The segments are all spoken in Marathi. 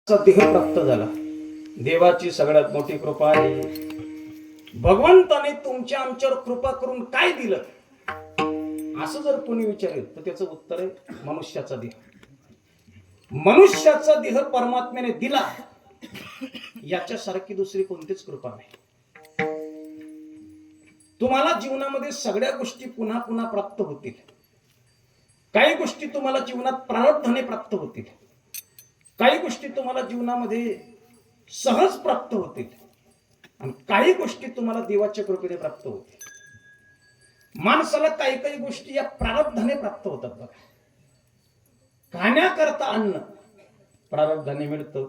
देह प्राप्त झाला. देवाची सगळ्यात मोठी कृपा आहे. भगवंताने तुमच्या आमच्यावर कृपा करून काय दिलं असं जर कोणी विचारेल तर त्याचं उत्तर आहे मनुष्याचा देह. मनुष्याचा देह परमात्म्याने दिला याच्यासारखी दुसरी कोणतीच कृपा नाही. तुम्हाला जीवनामध्ये सगळ्या गोष्टी पुन्हा पुन्हा प्राप्त होतील. काही गोष्टी तुम्हाला जीवनात प्रारब्धाने प्राप्त होतील. काही गोष्टी तुम्हाला जीवनामध्ये सहज प्राप्त होतील आणि काही गोष्टी तुम्हाला देवाच्या कृपेने प्राप्त होतील. माणसाला काही काही गोष्टी या प्रारब्धाने प्राप्त होतात बघा. खाण्याकरता अन्न प्रारब्धाने मिळतं.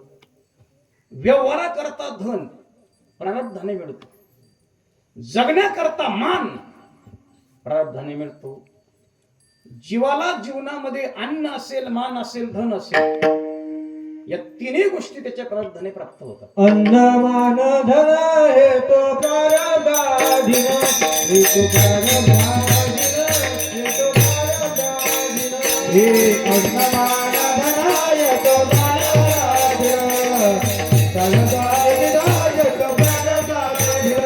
व्यवहाराकरता धन प्रारब्धाने मिळतं. जगण्याकरता मान प्रारब्धाने मिळतो. जीवाला जीवनामध्ये अन्न असेल, मान असेल, धन असेल, या तिन्ही गोष्टी त्याच्या प्रारब्धाने प्राप्त होतात. अन्न मान धन हे तो प्रारब्धाधीन, हे तो प्रारब्धाधीन, हे तो प्रारब्धाधीन, हे अन्न मान धन हे तो प्रारब्धाधीन, प्रारब्धाधीन हे तो प्रारब्धाधीन.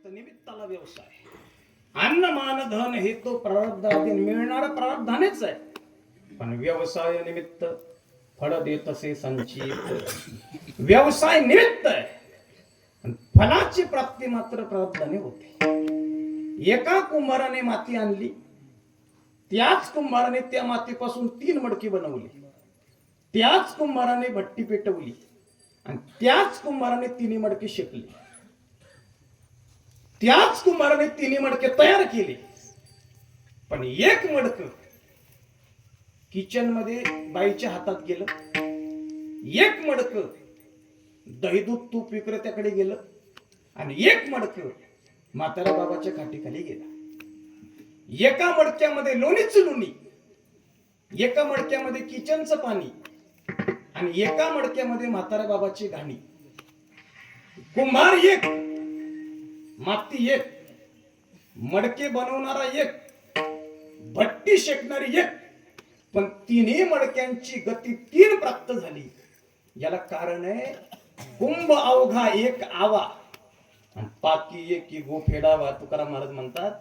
निमित्ताला व्यवसाय. अन्न मान धन हे तो प्रारब्धाधीन मिळणारा प्रारब्धानेच आहे. पण व्यवसाय निमित्त फळ देत असे संचित. व्यवसाय निमित्त आहे, फलाची प्राप्ती मात्र प्रारब्धाने होते. एका कुंभाराने माती आणली, त्याच कुंभाराने त्या मातीपासून 3 मडकी बनवली. त्याच कुंभाराने भट्टी पेटवली आणि त्याच कुंभाराने 3 मडकी शेकली. त्याच कुंभाराने 3 मडके तयार केले. पण एक मडक किचन मध्ये बाईच्या हातात गेलं. एक मडक दही दूध तूप विक्रेत्याकडे गेलं आणि एक मडक म्हातारा बाबाच्या खाटीखाली गेला. एका मडक्यामध्ये लोणीचं लोणी, एका मडक्यामध्ये किचनचं पाणी आणि एका मडक्यामध्ये म्हातारा बाबाची घाणी. कुंभार एक, माती एक, मडके बनवणारा एक, भट्टी शेकणारी एक, पण तिन्ही मडक्यांची गती 3 प्राप्त झाली. याला कारण आहे कुंभ अवघा एक आवा आणि पाकी एकी गो फेडावा. तुकाराम महाराज म्हणतात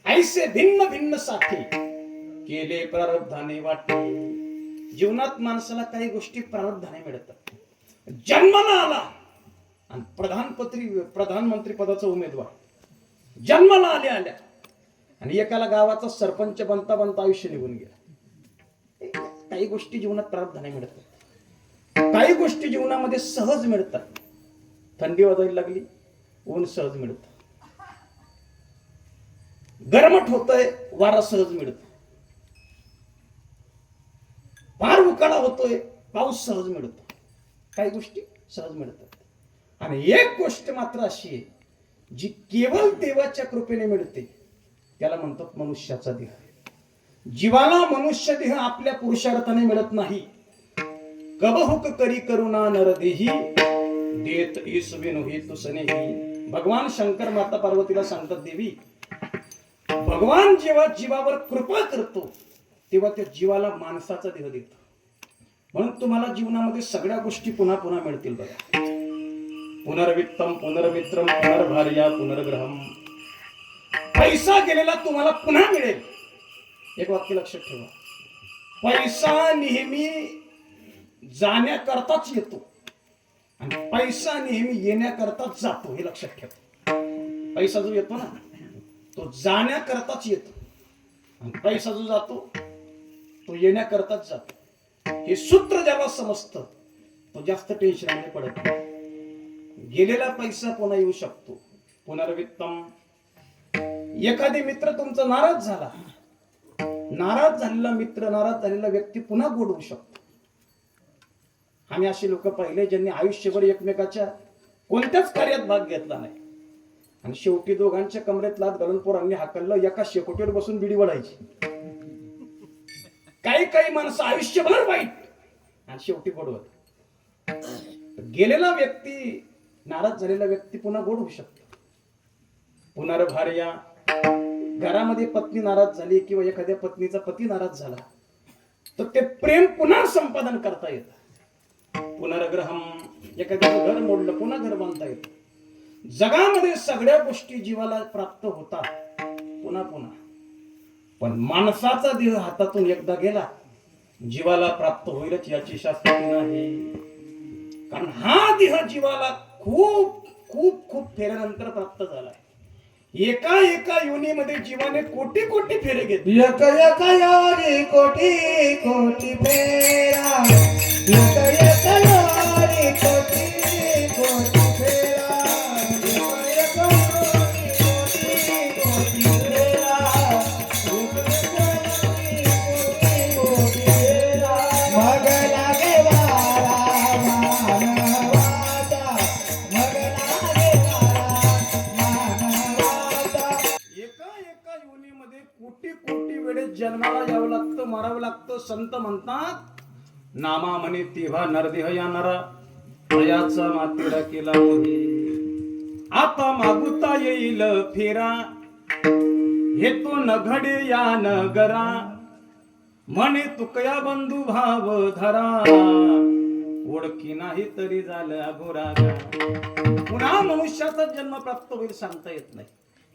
ऐसे भिन्न भिन्न साथी केले प्रारब्धाने वाटे. जीवनात माणसाला काही गोष्टी प्रारब्धाने मिळतात. जन्माला आला आणि प्रधानमंत्री पदाचा उमेदवार, जन्माला आल्या आणि एकाला गावाचा सरपंच बनता बनता आयुष्य निघून गेला. काही गोष्टी जीवनात प्रारब्धाने मिळतात. काही गोष्टी जीवनामध्ये सहज मिळतात. थंडी वाजायला लागली, ऊन सहज मिळतं. गरमट होतंय, वारा सहज मिळतो. फार उकाडा होतोय, पाऊस सहज मिळतो. काही गोष्टी सहज मिळतात. आणि एक गोष्ट मात्र अशी आहे जी केवळ देवाच्या कृपेने मिळते, त्याला म्हणतात मनुष्याचा देह. जीवाला मनुष्य देह आपल्या पुरुषार्थाने मिळत नाही. कबहुक करी करुणा नरदेही देत ईस विनु हेतु सनेही. भगवान शंकर माता पार्वतीला सांगतात देवी, भगवान जेव्हा जीवावर कृपा करतो तेव्हा त्या जीवाला माणसाचा देह देतो. म्हणून तुम्हाला जीवनामध्ये सगळ्या गोष्टी पुन्हा पुन्हा मिळतील बघा. पुनर्वित्तम पुनर्मित्रम पुनर्भार्या पुनर्ग्रहम. पैसा गेलेला तुम्हाला पुन्हा मिळेल. एक वाक्य लक्षात ठेवा, पैसा नेहमी जाण्याकरताच येतो आणि पैसा नेहमी येण्याकरताच जातो. हे लक्षात ठेवा. पैसा जो येतो ना तो जाण्याकरताच येतो आणि पैसा जो जातो तो येण्याकरताच जातो. हे सूत्र ज्याला समजतं तो जास्त टेन्शनने पडत नाही. गेलेला पैसा पुन्हा येऊ शकतो. पुनर्वित्तम. एखादी मित्र तुमचा नाराज झाला, नाराज झालेला मित्र, नाराज झालेला व्यक्ती पुन्हा गोड होऊ शकतो. आम्ही असे लोक पाहिले ज्यांनी आयुष्यभर एकमेकाच्या कोणत्याच कार्यात भाग घेतला नाही आणि शेवटी दोघांच्या कमरेत लात घालून पोरांनी हाकललं, एका शेकोटीवर बसून बिडी वडायची. काही काही माणसं आयुष्यभर वाईट आणि शेवटी गोड होत. गेलेला व्यक्ती, नाराज झालेला व्यक्ती पुन्हा गोड होऊ शकतो. पुनर्भार्या, घरामध्ये पत्नी नाराज झाली किंवा एखाद्या पत्नीचा पती नाराज झाला तर ते प्रेम पुन्हा संपादन करता येतं. पुनर्ग्रहम, एखाद्याचं घर मोडलं पुन्हा घर बांधता येतं. जगामध्ये सगळ्या गोष्टी जीवाला प्राप्त होतात पुन्हा पुन्हा, पण माणसाचा देह हातातून एकदा गेला जीवाला प्राप्त होईलच याची शास्त्री नाही. कारण हा देह जीवाला खूप खूप खूप फेऱ्यानंतर प्राप्त झालाय. एका एका योनीमध्ये जीवाने कोटी कोटी फेरे घेतले. एक एक योनी कोटी कोटी फेरा, एक एक योनी कोटी कोटी फेरा, एक एक योनी कोटी कोटी फेरा, एक एक योनी कोटी कोटी फेरा. मग लागे वारा मानवाचा, मग लागे वारा मानवाचा. एका एका योनीमध्ये कोटी कोटी वेळेस जन्माला यावं लागतं, मारावं लागतं. संत म्हणतात नामा म्हणे तेव्हा नरदेह या नरा तयाचा मातीला केला मोहे. आता मागुता येईल फेरा, हे तो न घडे या नगरा. म्हणे तुकया बंधू भाव धरा, ओळखी नाही तरी झालं अघोरागा. पुन्हा मनुष्याचा जन्म प्राप्त होईल सांगता येत नाही.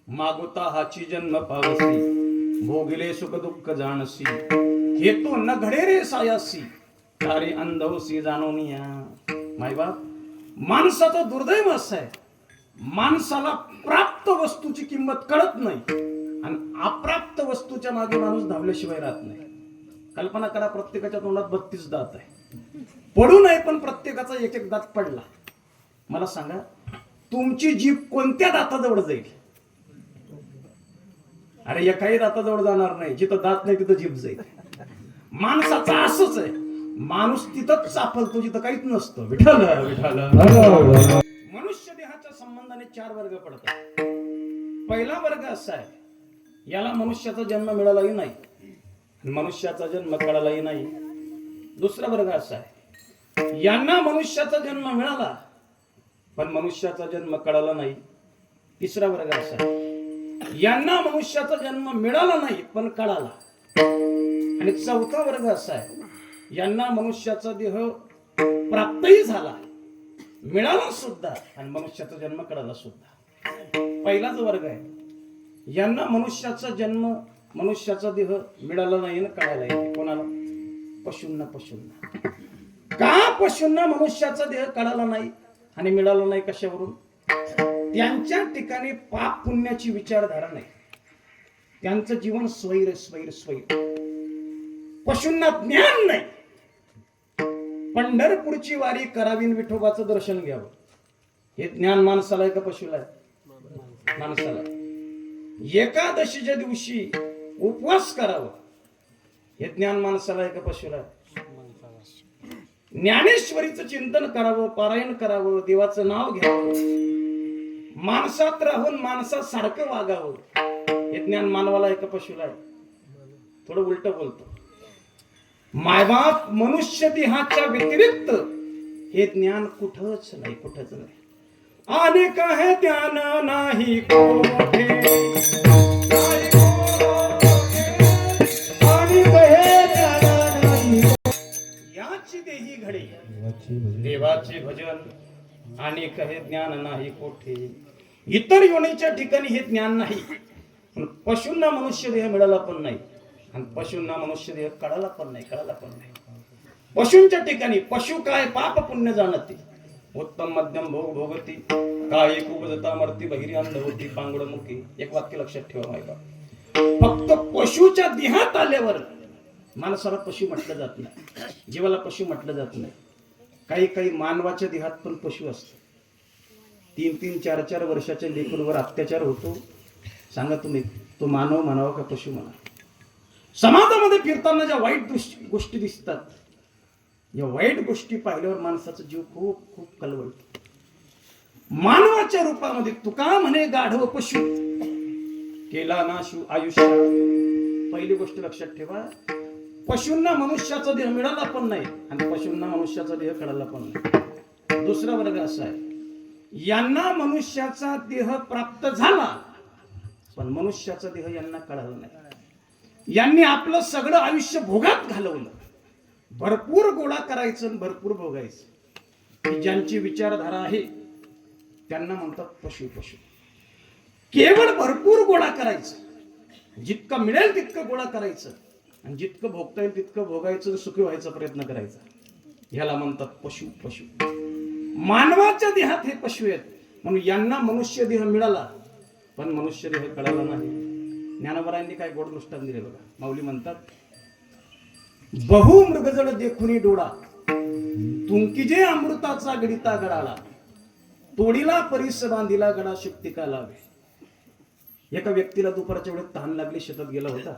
मागुता हाची जन्म पावसी, भोगले सुख दुःख जाणसी. हे तो न घडे रे सायासी, तारे अंधवसी जाणवनिया. मायबाप, माणसाचं दुर्दैव असं आहे, माणसाला प्राप्त वस्तूची किंमत कळत नाही आणि अप्राप्त वस्तूच्या मागे माणूस धावल्याशिवाय राहत नाही. कल्पना करा, प्रत्येकाच्या तोंडात 32 दात आहे. पडू नये पण प्रत्येकाचा एक एक दात पडला. मला सांगा, तुमची जीभ कोणत्या दाताजवळ जाईल? अरे एकाही दाताजवळ जाणार नाही. जिथं दात नाही तिथं जीभ जाईल. माणसाचं असंच आहे, माणूस तिथंच सापडतो जिथं काहीच नसतं. विठाल विठाल. मनुष्य देहाच्या संबंधाने 4 वर्ग पडतात. पहिला वर्ग असा आहे, याला मनुष्याचा जन्म मिळालाही नाही, मनुष्याचा जन्म कळालाही नाही. दुसरा वर्ग असा आहे, यांना मनुष्याचा जन्म मिळाला पण मनुष्याचा जन्म कळाला नाही. तिसरा वर्ग असा आहे, यांना मनुष्याचा जन्म मिळाला नाही पण कळाला. आणि चौथा वर्ग असा आहे, यांना मनुष्याचा देह प्राप्तही झाला, मिळाला सुद्धा आणि मनुष्याचा जन्म कळाला सुद्धा. पहिला जो वर्ग आहे, यांना मनुष्याचा जन्म, मनुष्याचा देह मिळाला नाही ना कळाला नाही. कोणाला? पशूंना. पशूंना का? पशूंना मनुष्याचा देह कळाला नाही आणि मिळाला नाही. कशावरून? त्यांच्या ठिकाणी पाप पुण्याची विचारधारा नाही. त्यांचं जीवन स्वैर स्वैर स्वैर. पशूंना ज्ञान नाही. पंढरपूरची वारी करावी, विठोबाचं दर्शन घ्यावं, हे ज्ञान माणसाला आहे का पशुला आहे? माणसाला. एकादशीच्या दिवशी उपवास करावं, हे ज्ञान माणसाला आहे का पशुला आहे? ज्ञानेश्वरीचं चिंतन करावं, पारायण करावं, देवाचं नाव घ्यावं, माणसात राहून माणसासारखं वागावं, हे ज्ञान मानवाला आहे का पशुला आहे? थोडं उलट बोलतो. मायबाप मनुष्य देहाच्या व्यतिरिक्त हे ज्ञान कुठंच नाही, कुठंच नाही. अनेक हे ज्ञान नाही कोठे, याची देही घडे देवाचे भजन. अनेक हे ज्ञान नाही कोठे. इतर योनीच्या ठिकाणी हे ज्ञान नाही. पण पशूंना मनुष्य देह मिळाला पण नाही आणि पशूंना मनुष्य देह कळाला पण नाही, कळाला पण नाही. पशूंच्या ठिकाणी पशु काय पाप पुण्य जाणते, उत्तम मध्यम भोग भोगती, काय कुबजता मरती, बहिरी अंध होती, पांगुड मुखी. एक वाक्य लक्षात ठेवा मायबा, फक्त पशुच्या देहात आल्यावर माणसाला पशु म्हटलं जात नाही, जीवाला पशु म्हटलं जात नाही. काही काही मानवाच्या देहात पण पशु असतात. 3-3, 4-4 वर्षाच्या लेकरूवर अत्याचार होतो. सांगा तुम्ही, तो मानव म्हणावा का पशु म्हणा? समाजामध्ये फिरताना ज्या वाईट गोष्टी दिसतात, या वाईट गोष्टी पाहिल्यावर माणसाचा जीव खूप खूप कलवळतो. मानवाच्या रूपामध्ये तुका म्हणे गाढव पशु केला नाशू आयुष्य. पहिली गोष्ट लक्षात ठेवा, पशूंना मनुष्याचा देह मिळाला पण नाही आणि पशूंना मनुष्याचा देह कळाला पण नाही. दुसरा वर्ग असा आहे, यांना मनुष्याचा देह प्राप्त झाला पण मनुष्याचा देह यांना कळाला नाही. यांनी आपलं सगळं आयुष्य भोगात घालवलं. भरपूर गोळा करायचं आणि भरपूर भोगायचं. ही ज्यांची विचारधारा आहे त्यांना म्हणतात पशु. पशु केवळ भरपूर गोळा करायचं, जितकं मिळेल तितकं गोळा करायचं आणि जितकं भोगता येईल तितकं भोगायचं, सुखी व्हायचा प्रयत्न करायचा. ह्याला म्हणतात पशु. पशु मानवाच्या देहात हे पशु आहेत. म्हणून यांना मनुष्य देह मिळाला पण मनुष्य देह कळाला नाही. ज्ञानोबरायांनी काय गोड दृष्टांत दिले बघा. माऊली म्हणतात, बहु मृगजळ देखुनी डोळा तुंकीजे अमृताचा गडिता गडाला तोडीला परिस बांधिला गडा शुक्ती का लावे. एका व्यक्तीला दुपारच्या वेळेत तहान लागली, शेतात गेला होता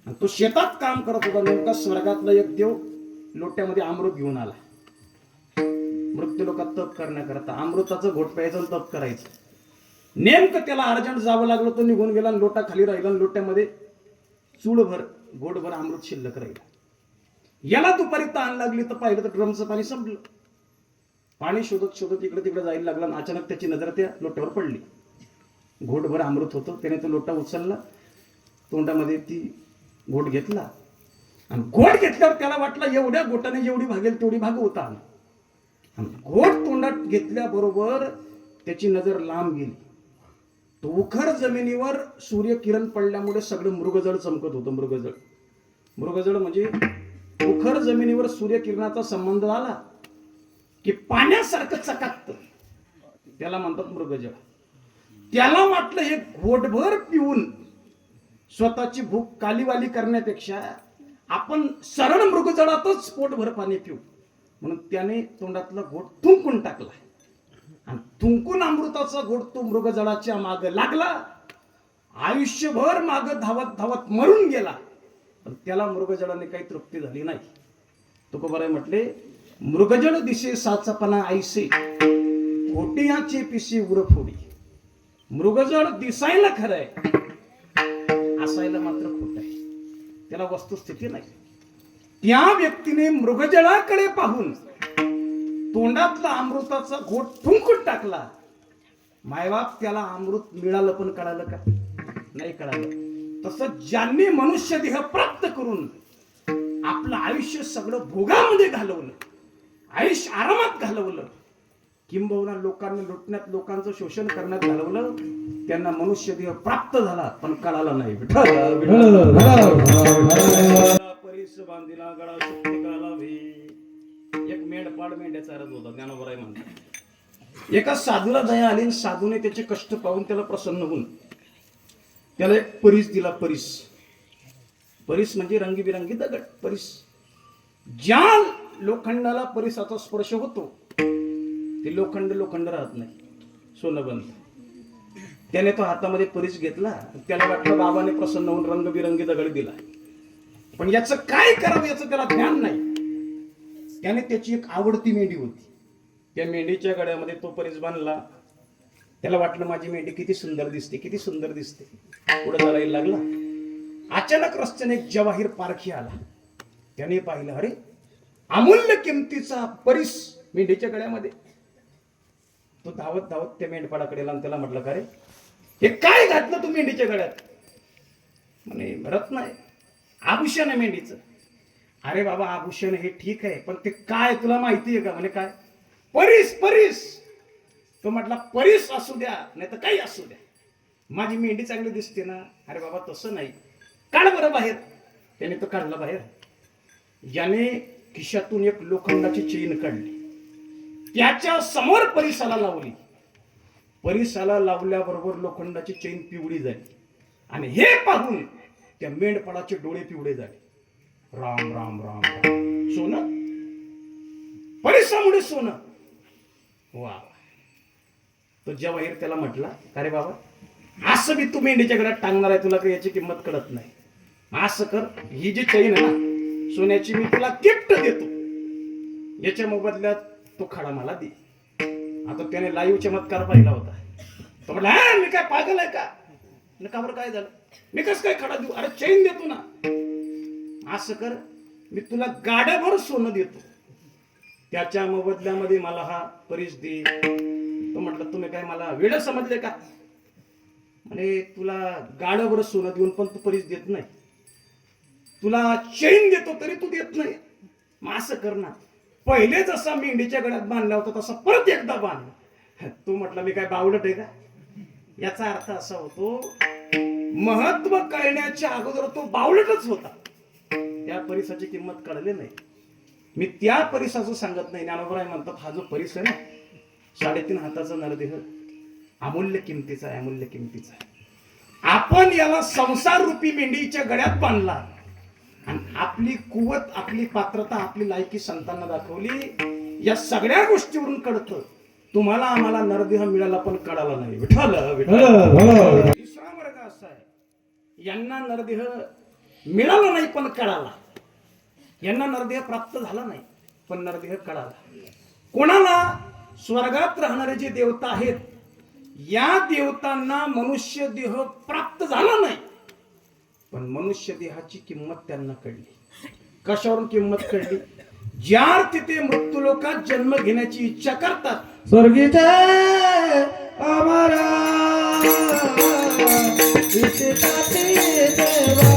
आणि तो शेतात काम करत होता. नेमका स्वर्गातला एक देव लोट्यामध्ये अमृत घेऊन आला. मृत्यू लोकात तप करण्याकरता अमृताचं घोट प्यायचं आणि तप करायचं. नेमकं त्याला अर्जंट जावं लागलं, तो निघून गेला. लोटा खाली राहिला, लोट्यामध्ये चूळभर गोडभर अमृत शिल्लक राहिलं. याला दुपारी तहान लागली तर पाहिलं तर ड्रमचं पाणी संपलं. पाणी शोधत शोधत इकडे तिकडे जायला लागला आणि अचानक त्याची नजर त्या लोट्यावर पडली. घोटभर अमृत होतं. त्याने तो लोटा उचलला, तोंडामध्ये ती घोट घेतला आणि घोट घेतल्यावर त्याला वाटलं एवढ्या घोटाने जेवढी भागेल तेवढी भागवता आला. आणि घोट तोंडात घेतल्याबरोबर त्याची नजर लांब गेली. तो उखर जमिनीवर सूर्यकिरण पडल्यामुळे सगळं मृगजळ चमकत होतं. मृगजळ म्हणजे उखर जमिनीवर सूर्यकिरणाचा संबंध आला की पाण्यासारखं चकाकतं, त्याला म्हणतात मृगजळ. त्याला वाटलं हे घोटभर पिऊन स्वतःची भूक कालीवाली करण्यापेक्षा आपण सरळ मृगजळातच पोटभर पाणी पिऊ. म्हणून त्याने तोंडातला घोट थुंकून टाकला आणि थुंकून अमृताचा घोट तो मृगजळाच्या माग लागला. आयुष्यभर माग धावत धावत मरून गेला पण त्याला मृगजळाने काही तृप्ती झाली नाही. तुकोबाराय म्हटले, मृगजळ दिसे साचपणा ऐसे खोटियाचे पिसे उरफोडी. मृगजळ दिसायला खरंय, असायला मात्र खोट आहे. त्याला वस्तुस्थिती नाही. त्या व्यक्तीने मृगजळाकडे पाहून तोंडातला अमृताचा घोट थुंकून टाकला. मायबाप त्याला अमृत मिळालं पण कळालं का? नाही कळालं. तसं ज्यांनी मनुष्य देह प्राप्त करून आपलं आयुष्य सगळं भोगामध्ये घालवलं, आयुष्य आरामात घालवलं, किंबहुना लोकांना लुटण्यात, लोकांचं शोषण करण्यात घालवलं, त्यांना मनुष्य देह प्राप्त झाला पण कळाला नाही. परिस बांधिला गळा शुक्ती का लावे. एक मेंढपाळ मेंढ्या चारत होता. ज्ञानोबराय म्हणतात, एका साधूला दया आली आणि साधूने त्याचे कष्ट पाहून त्याला प्रसन्न होऊन त्याला एक परीस दिला. परीस म्हणजे रंगीबिरंगी दगड. परीस. ज्या लोखंडाला परिसाचा स्पर्श होतो ते लोखंड राहत नाही, सोनं बनतं. त्याने तो हातामध्ये परीस घेतला. त्याला वाटलं बाबाने प्रसन्न होऊन रंगबिरंगी दगड दिला, पण याचं काय करावं याचं त्याला ज्ञान नाही. त्याने त्याची एक आवडती मेंढी होती, त्या मेंढीच्या गळ्यामध्ये तो परीस बांधला. त्याला वाटलं माझी मेंढी किती सुंदर दिसते, किती सुंदर दिसते. पुढे चालायला लागला. अचानक रस्त्याने एक जवाहीर पारखी आला. त्याने पाहिलं, अरे अमूल्य किमतीचा परीस मेंढीच्या गळ्यामध्ये. तो धावत धावत त्या मेंढपाळाकडे आला आणि त्याला म्हटलं, का रे हे काय घातलं तू मेंढीच्या गळ्यात? म्हणे रत्न आहे, आभूषण आहे मेंढीचं. अरे बाबा आभूषण हे ठीक आहे पण ते काय तुला माहिती आहे का? म्हणे काय? परीस. तो म्हटला परीस असू द्या नाही तर काही असू द्या, माझी मेंढी चांगली दिसते ना. अरे बाबा तसं नाही, काढ बरं बाहेर. त्याने तो काढला बाहेर. याने खिशातून एक लोखंडाची चेन काढली, त्याच्या समोर परिसाला लावली. परिसाला लावल्याबरोबर लोखंडाची चेन पिवळी झाली आणि हे पाहून त्या मेंढपाळाचे डोळे पिवळे झाले. राम राम राम राम. सोनं, परिसामुळे सोनं. वा. तो जवाहीर त्याला म्हटला, अरे बाबा असं बी तू मेंढीच्या घरात टांगणार आहे, तुला काही याची किंमत कळत नाही. असं कर, ही जी चैन आहे ना सोन्याची, मी तुला गिफ्ट देतो, याच्या मोबदल्यात तो खडा मला दे. आता त्याने लाईव्ह चमत्कार पाहिला होता. तो म्हटला, "हा, मी काय पागल आहे का? म्हणलं, का बरं, काय झालं? मी कसं काय खडा देऊ? अरे चैन देतो ना. असं कर, मी तुला गाड्याभर सोनं देतो, त्याच्या मोबदल्यामध्ये मला हा परीस दे." तो म्हटलं, तुम्ही काय मला वेळ समजले का? म्हणे, तुला गाड्याभर सोनं देऊन पण तू परीस देत नाही, तुला चैन देतो तरी तू देत नाही. मग असं कर ना, पहिले जसा मेंढीच्या गळ्यात बांधला होता तसा परत एकदा बांध. तू म्हटलं, मी काय बावळट आहे का? याचा अर्थ असा होतो, महत्व कळण्याच्या अगोदर तो बावळटच होता, त्या परिसाची किंमत कळली नाही. मी त्या परिसाचं सांगत नाही. ज्ञानोबराय म्हणतात, हा जो परिस आहे ना 3.5 हाताचा नरदेह अमूल्य किमतीचा आहे, अमूल्य किमतीचा आहे. आपण याला संसार रूपी मेंढीच्या गळ्यात बांधला आणि आपली कुवत, आपली पात्रता, आपली लायकी संतांना दाखवली. या सगळ्या गोष्टीवरून कळतं, तुम्हाला आम्हाला नरदेह मिळाला पण कळाला नाही. विठ्ठल विठ्ठल. तिसरा वर्ग असा आहे, यांना नरदेह मिळाला नाही पण कळाला. यांना नरदेह प्राप्त झाला नाही पण नरदेह कळाला. कोणाला? स्वर्गात राहणारे जे देवता आहेत, या देवतांना मनुष्य देह प्राप्त झाला नाही पण मनुष्य देहाची किंमत त्यांना कळली. कशावरून किंमत कळली? ज्या अर्थी ते मृत्यू लोकात जन्म घेण्याची इच्छा करतात, स्वर्गीचे अमरा इच्छिताती देवा.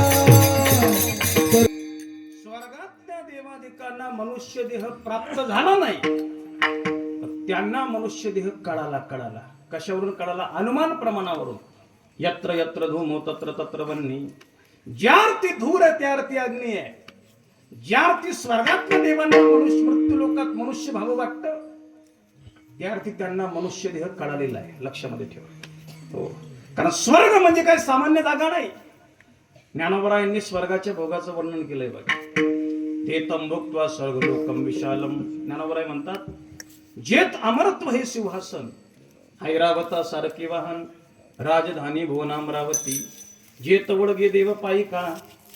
स्वर्गातल्या देवादिकांना मनुष्य देह प्राप्त झाला नाही तर त्यांना मनुष्य देह कळाला. कशावरून कळाला? अनुमान प्रमाणावरून. यत्र यत्र धूमो तत्र तत्र वन्नी. ज्या अर्थी धूर आहे त्या अर्थी अग्नी आहे. ज्या अर्थी स्वर्गातल्या देवांना मृत्यू लोकात मनुष्य भाव वाटतं, त्या अर्थी त्यांना मनुष्य देह कळालेला आहे. लक्षामध्ये ठेवा. हो, कारण स्वर्ग म्हणजे काय सामान्य जागा नाही. ज्ञानोबरायांनी स्वर्गाच्या भोगाचं वर्णन केलंय बघा. ते तंभुक्त्वा स्वर्गलोकम विशालम. ज्ञानोबराय म्हणतात, जेत अमरत्व हे सिंहासन, ऐरावता सारखे वाहन, राजधानी भुवनामरावती. जेत वडगे देव पायिका,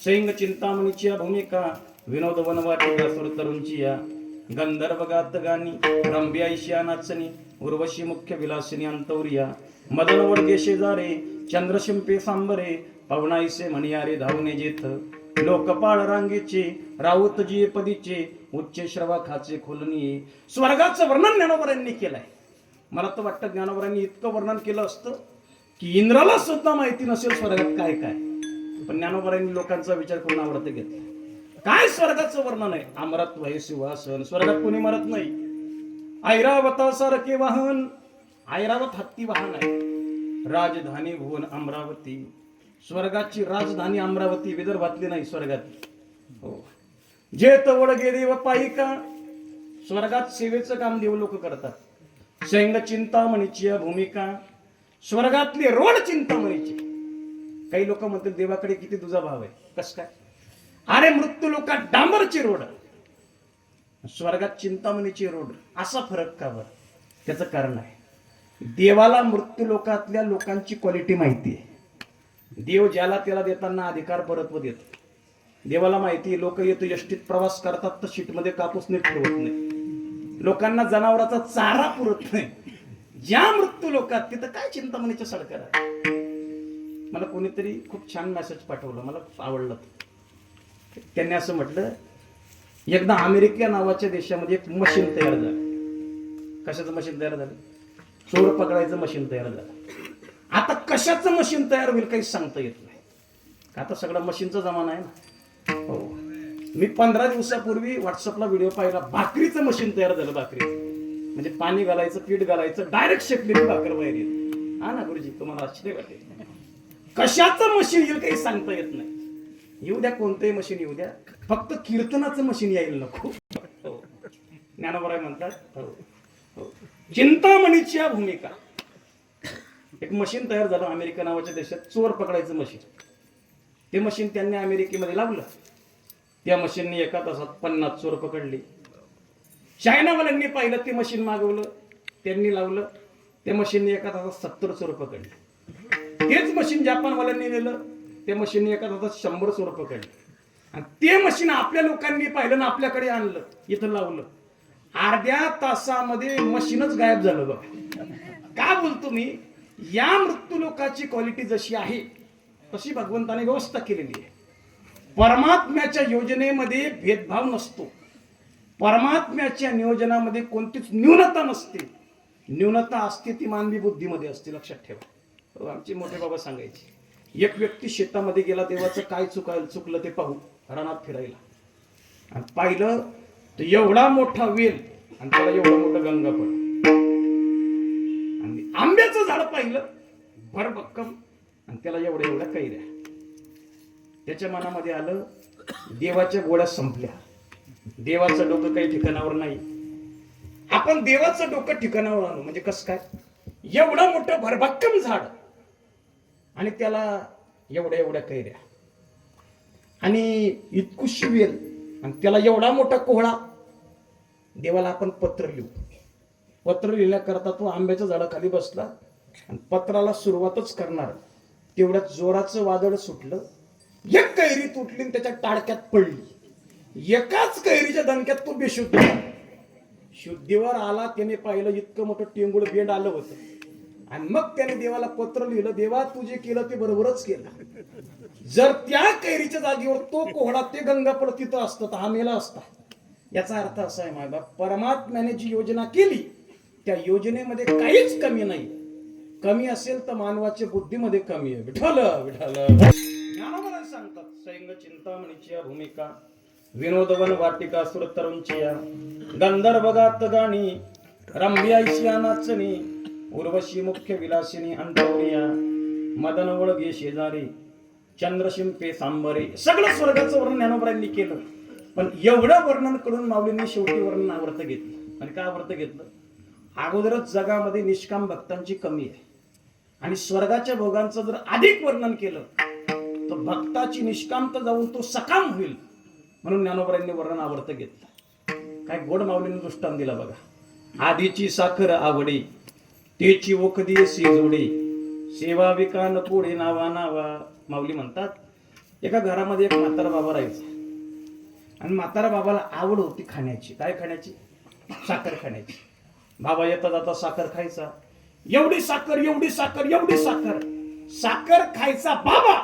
सैंग चिंतामणीची भूमिका, विनोद वनवाटिका सुरतरुंची या. गंधर्व गात गाणी, रंभी ऐशिया नाचणी, उर्वशी मुख्य विलासिनी अंतौरिया. मदन वडगे शेजारे, चंद्रशिंपे सांबरे, पवनाईसे म्हणियारे धावणे जेथ. लोकपाळ रांगेचे, राऊत जी पदीचे, उच्च श्रवा खाचे खोलनी. स्वर्गाचं वर्णन ज्ञानोबरांनी केलंय. मला तर वाटतं ज्ञानोबरांनी इतकं वर्णन केलं असतं की इंद्राला सुद्धा माहिती नसेल स्वर्गात काय काय. पण ज्ञानोबरांनी लोकांचा विचार करून आवडत घेतला. काय स्वर्गाचं वर्णन आहे? अमरत्व हे सिंहासन. स्वर्गात कोणी मरत नाही. ऐरावतासारखे वाहन, ऐरावत हत्ती वाहन आहे. राजधानी भुवन अमरावती. स्वर्गाची राजधानी अमरावती, विदर्भातली नाही, स्वर्गात. हो. जेत वडगे देव पायिका. स्वर्गात सेवेचं काम देव लोक करतात. सैंग चिंतामणीची भूमिका. स्वर्गातली रोड चिंतामणीची. काही लोक म्हणतात देवाकडे किती तुझा भाव आहे. कस काय? अरे मृत्यू लोकात डांबरची रोड, स्वर्गात चिंतामणीची रोड. असा फरक का बरं? त्याचं कारण आहे, देवाला मृत्यू लोकातल्या लोकांची क्वालिटी माहिती आहे. देव ज्याला त्याला देताना अधिकार परत्व देतो. देवाला माहिती लोक येतो एसटीत प्रवास करतात तर सीटमध्ये कापूस नीट ठेवत नाही, लोकांना जनावराचा चारा पुरत नाही. ज्या मृत्यू लोकात तिथं काय चिंतामणीचं सडकर आहे. मला कोणीतरी खूप छान मेसेज पाठवलं, मला आवडलं. त्यांनी असं म्हटलं, एकदा अमेरिका नावाच्या देशामध्ये एक मशीन तयार झालं. कशाचं मशीन तयार झालं? चोर पकडायचं मशीन तयार झालं. आता कशाचं मशीन तयार होईल काही सांगता येत नाही. आता सगळा मशीनचा जमाना आहे ना. हो, मी 15 दिवसापूर्वी व्हॉट्सअपला व्हिडिओ पाहिला, भाकरीचं मशीन तयार झालं. भाकरीचं म्हणजे पाणी घालायचं, पीठ घालायचं, डायरेक्ट शेकलेली भाकर बाहेर येईल. हा ना गुरुजी, तुम्हाला आश्चर्य वाटेल. कशाचं मशीन येईल काही सांगता येत नाही. येऊ द्या, कोणतंही मशीन येऊ द्या, फक्त कीर्तनाचं मशीन यायला नको. ज्ञानोबराय म्हणतात, चिंतामणीची भूमिका. एक मशीन तयार झालं अमेरिका नावाच्या देशात, चोर पकडायचं मशीन. ते मशीन त्यांनी अमेरिकेमध्ये लावलं. त्या मशीनने एका तासात 50 चोर पकडले. चायनावाल्यांनी पाहिलं, ते मशीन मागवलं, त्यांनी लावलं. त्या मशीनने एका तासात 70 चोर पकडले. तेच मशीन जपानवाल्यांनी नेलं, त्या मशीनने एका तासात 100 रुपये काढले. आणि ते मशीन आपल्या लोकांनी पाहिलं ना आपल्याकडे आणलं, इथं लावलं. अर्ध्या तासामध्ये मशीनच गायब झालं बघा. का बोलतो मी, या मृत्यू लोकाची क्वालिटी जशी आहे तशी भगवंताने व्यवस्था केलेली आहे. परमात्म्याच्या योजनेमध्ये भेदभाव नसतो. परमात्म्याच्या नियोजनामध्ये कोणतीच न्यूनता नसते. न्यूनता असते ती मानवी बुद्धीमध्ये असते, लक्षात ठेवा. आमचे मोठे बाबा सांगायचे, एक व्यक्ती शेतामध्ये गेला, देवाचं काय चुकलं ते पाहू, रानात फिरायला, आणि पाहिलं तर एवढा मोठा वेल आणि त्याला एवढं मोठं गंगाफळ, आणि आंब्याचं झाड पाहिलं भरभक्कम आणि त्याला एवढ्या कैऱ्या. त्याच्या मनामध्ये आलं, देवाच्या गोळ्या संपल्या, देवाचं डोकं काही ठिकाणावर नाही, आपण देवाचं डोकं ठिकाणावर आणू. म्हणजे कसं काय, एवढं मोठं भरभक्कम झाड आणि त्याला एवढ्या कैऱ्या, आणि इतकुशी वेल आणि त्याला एवढा मोठा कोहळा. देवाला आपण पत्र लिहू. पत्र लिहिण्याकरता तो आंब्याच्या झाडाखाली बसला आणि पत्राला सुरुवातच करणार, तेवढ्यात जोराचं वादळ सुटलं, एक कैरी तुटली आणि त्याच्या टाळक्यात पडली. एकाच कैरीच्या दणक्यात तो बेशुद्ध झाला. शुद्धीवर आला, त्याने पाहिलं इतकं मोठं टेंगुळ बेंड आलं होतं. आणि मग त्याने देवाला पत्र लिहिलं, देवा तू जे केलं ते बरोबरच केलं. जर त्या कैरीच्या जागेवर तो कोहळा, ते गंगाफळ तिथं असतं तर हा मेला असता. याचा अर्थ असा आहे मायबाप, परमात्म्याने जी योजना केली त्या योजनेमध्ये काहीच कमी नाही. कमी असेल तर मानवाच्या बुद्धीमध्ये कमी आहे. विठ्ठल विठ्ठल ज्ञानोबा सांगतात, सैंग चिंतामणीची भूमिका, विनोदवन वाटिका सुरतरुंचिया, गंधर्वगात गाणी, रंभ्याईशिया नाचणी, उर्वशी मुख्य विलासिनी अंतवरिया, मदन वळगे शेजारी, चंद्रशिंपे सांबरे. सगळं स्वर्गाचं वर्णन ज्ञानोबरांनी केलं. पण एवढं वर्णन करून माऊलींनी शेवटी वर्णन आवर्त घेतलं. आणि काय आवर्त घेतलं, अगोदरच जगामध्ये निष्काम भक्तांची कमी आहे आणि स्वर्गाच्या भोगांचं जर अधिक वर्णन केलं तर भक्ताची निष्कामता जाऊन तो सकाम होईल. म्हणून ज्ञानोबरांनी वर्णन आवर्त घेतलं. काय गोड माऊलींनी दृष्टांत दिला बघा. आधीची साखर आवडी, तेची ओखदी जोडी, सेवा विकान पुढे नावा नावा. माऊली म्हणतात, एका घरामध्ये एक म्हातारा बाबा राहायचा आणि म्हातारा बाबाला आवड होती खाण्याची. काय खाण्याची? साखर खाण्याची. बाबा येता जाता साखर खायचा. एवढी साखर, एवढी साखर, एवढी साखर. साखर खायचा बाबा,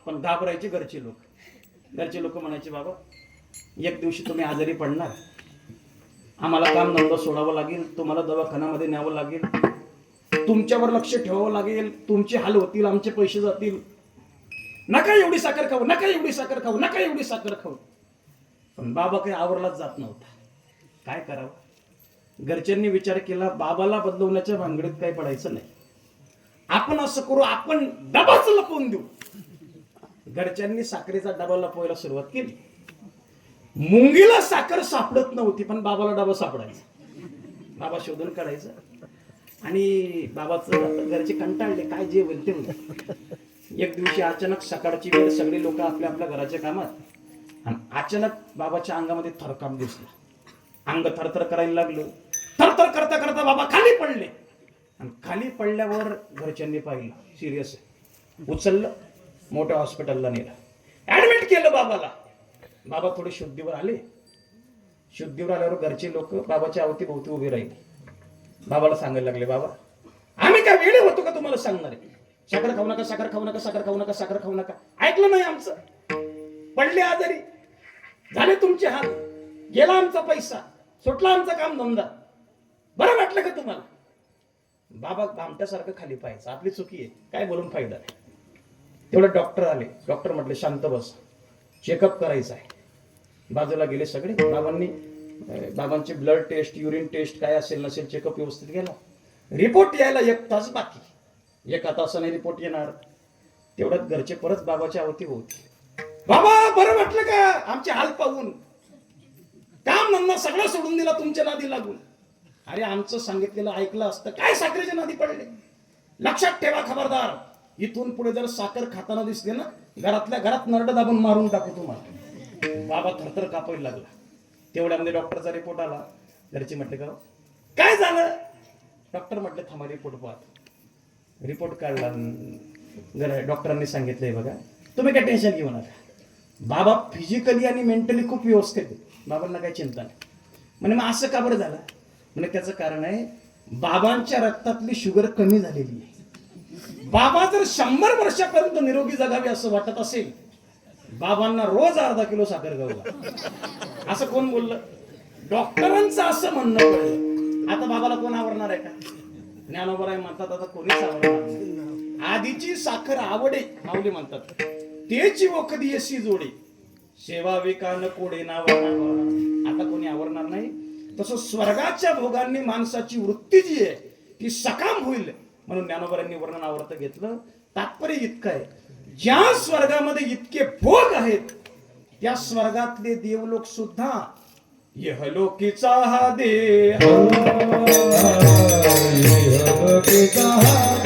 पण घाबरायचे घरचे लोक. घरचे लोक म्हणायचे, बाबा एक दिवशी तुम्ही आजारी पडणार, आम्हाला काम धंदा सोडावं लागेल, तुम्हाला दवाखान्यामध्ये न्यावं लागेल, तुमच्यावर लक्ष ठेवावं लागेल, तुमचे हाल होतील, आमचे पैसे जातील. नका एवढी साखर खाऊ, नका एवढी साखर खाऊ, नका एवढी साखर खाऊ. पण बाबा काही आवरलाच जात नव्हता. काय करावं? घरच्यांनी विचार केला, बाबाला बदलवण्याच्या भानगडीत काही पडायचं नाही. आपण असं करू, आपण डबाच लपवून देऊ. घरच्यांनी साखरेचा डबा लपवायला सुरुवात केली. मुंगीला साखर सापडत नव्हती, पण बाबाला डबा सापडायचा. बाबा शोधून काढायचं आणि बाबाचं घरचे कंटाळले, काय जे होईल ते होईल. एक दिवशी अचानक सकाळची वेळ, सगळे लोक आपल्या आपल्या घराच्या कामात, आणि अचानक बाबाच्या अंगामध्ये थरकाप दिसला. अंग थरथर करायला लागलं. थरथर करता करता बाबा खाली पडले. आणि खाली पडल्यावर घरच्यांनी पाहिलं, सिरियस आहे. उचललं, मोठ्या हॉस्पिटलला नेलं, ऍडमिट केलं बाबाला. बाबा थोडे शुद्धीवर आले. शुद्धीवर आल्यावर घरचे लोक बाबाच्या अवतीभोवती उभे राहिले. बाबाला सांगायला लागले, बाबा आम्ही काय वेळे होतो का तुम्हाला सांगणार आहे? साखर खाऊ नका, साखर खाऊ नका, साखर खाऊ नका, साखर खाऊ नका. ऐकलं नाही आमचं. पडले आजारी, झाले तुमचे हाल, गेला आमचा पैसा, सुटला आमचा काम धंदा. बरं वाटलं का तुम्हाला? बाबा आमच्यासारखं खाली पाहायचं. आपली चुकी आहे, काय बोलून फायदा नाही. तेवढं डॉक्टर आले. डॉक्टर म्हटले, शांत बस, चेकअप करायचं आहे. बाजूला गेले सगळे. बाबांची ब्लड टेस्ट, युरिन टेस्ट काय असेल नसेल चेकअप व्यवस्थित गेला. रिपोर्ट यायला 1 तास बाकी. 1 तासाने रिपोर्ट येणार. तेवढ्यात घरचे परत बाबाच्या अवतीभोवती. बाबा बरं वाटलं का आमचे हाल पाहून? काम धंदा सगळं सोडून दिला तुमच्या नादी लागून. अरे आमचं सांगितलेलं ऐकलं असतं, काय साखरेच्या नादी पडले? लक्षात ठेवा खबरदार, इथून पुढे जर साखर खाताना दिसले ना, घरातल्या घरात नरड दाबून मारून टाकू तुम्हाला. बाबा थरथर कापायला लागला. तेवढ्यामध्ये डॉक्टरचा रिपोर्ट आला. घरचे म्हटले, का काय झालं? डॉक्टर म्हटले, थांबा रिपोर्ट पाहतो. रिपोर्ट काढला. डॉक्टरांनी सांगितलंय, बघा तुम्ही काय टेन्शन घेऊ नका. बाबा फिजिकली आणि मेंटली खूप व्यवस्थित आहे, बाबांना काही चिंता नाही. म्हणजे मग असं का बरं झालं? म्हणजे त्याचं कारण आहे बाबांच्या रक्तातली शुगर कमी झालेली आहे. बाबा जर 100 वर्षापर्यंत निरोगी जगावे असं वाटत असेल, बाबांना रोज अर्धा किलो साखर खाऊ. असं कोण बोललं? डॉक्टरांचं असं म्हणणं पडलं. आता बाबाला कोण आवडणार आहे का? ज्ञानोबराय म्हणतात आता कोणीच आवडणार नाही. आधीची साखर आवडे माऊली म्हणतात, तेची ओखदी अशी जोडे, सेवा विकान कोडे नावा. आता कोणी आवडणार नाही. तसं स्वर्गाच्या भोगांनी माणसाची वृत्ती जी आहे ती सकाम होईल म्हणून ज्ञानोबरांनी वर्णन आवडतं घेतलं. तात्पर्य इतकं आहे, ज्या स्वर्गामध्ये इतके भोग आहेत त्या स्वर्गातले देवलोक सुद्धा यहलोकीचा हा देह, इहलोकीचा हा